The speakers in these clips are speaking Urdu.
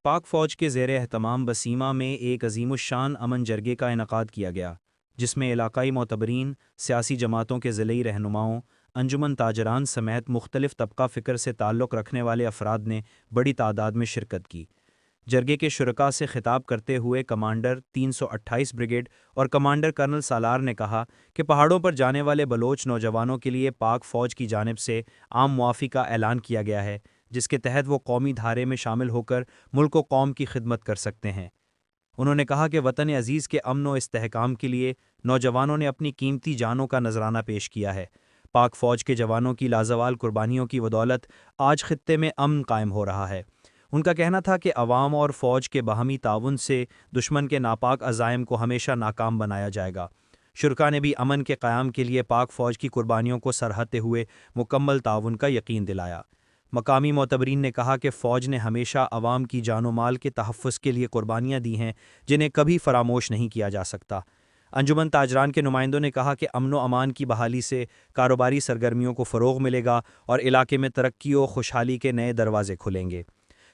پاک فوج کے زیر اہتمام بسیما میں ایک عظیم الشان امن جرگے کا انعقاد کیا گیا، جس میں علاقائی معتبرین، سیاسی جماعتوں کے ضلعی رہنماؤں، انجمن تاجران سمیت مختلف طبقہ فکر سے تعلق رکھنے والے افراد نے بڑی تعداد میں شرکت کی۔ جرگے کے شرکاء سے خطاب کرتے ہوئے کمانڈر 328 بریگیڈ اور کمانڈر کرنل سالار نے کہا کہ پہاڑوں پر جانے والے بلوچ نوجوانوں کے لیے پاک فوج کی جانب سے عام معافی کا اعلان کیا گیا ہے، جس کے تحت وہ قومی دھارے میں شامل ہو کر ملک و قوم کی خدمت کر سکتے ہیں۔ انہوں نے کہا کہ وطن عزیز کے امن و استحکام کے لیے نوجوانوں نے اپنی قیمتی جانوں کا نذرانہ پیش کیا ہے۔ پاک فوج کے جوانوں کی لازوال قربانیوں کی بدولت آج خطے میں امن قائم ہو رہا ہے۔ ان کا کہنا تھا کہ عوام اور فوج کے باہمی تعاون سے دشمن کے ناپاک عزائم کو ہمیشہ ناکام بنایا جائے گا۔ شرکاء نے بھی امن کے قیام کے لیے پاک فوج کی قربانیوں کو سراہتے ہوئے مکمل تعاون کا یقین دلایا۔ مقامی معتبرین نے کہا کہ فوج نے ہمیشہ عوام کی جان و مال کے تحفظ کے لیے قربانیاں دی ہیں، جنہیں کبھی فراموش نہیں کیا جا سکتا۔ انجمن تاجران کے نمائندوں نے کہا کہ امن و امان کی بحالی سے کاروباری سرگرمیوں کو فروغ ملے گا اور علاقے میں ترقی و خوشحالی کے نئے دروازے کھلیں گے۔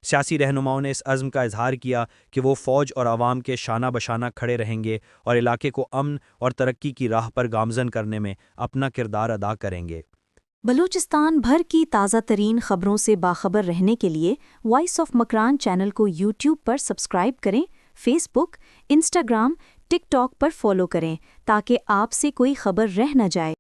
سیاسی رہنماؤں نے اس عزم کا اظہار کیا کہ وہ فوج اور عوام کے شانہ بشانہ کھڑے رہیں گے اور علاقے کو امن اور ترقی کی راہ پر گامزن کرنے میں اپنا کردار ادا کریں گے۔ بلوچستان بھر کی تازہ ترین خبروں سے باخبر رہنے کے لیے وائس آف مکران چینل کو یوٹیوب پر سبسکرائب کریں، فیس بک، انسٹاگرام، ٹک ٹاک پر فالو کریں تاکہ آپ سے کوئی خبر رہ نہ جائے۔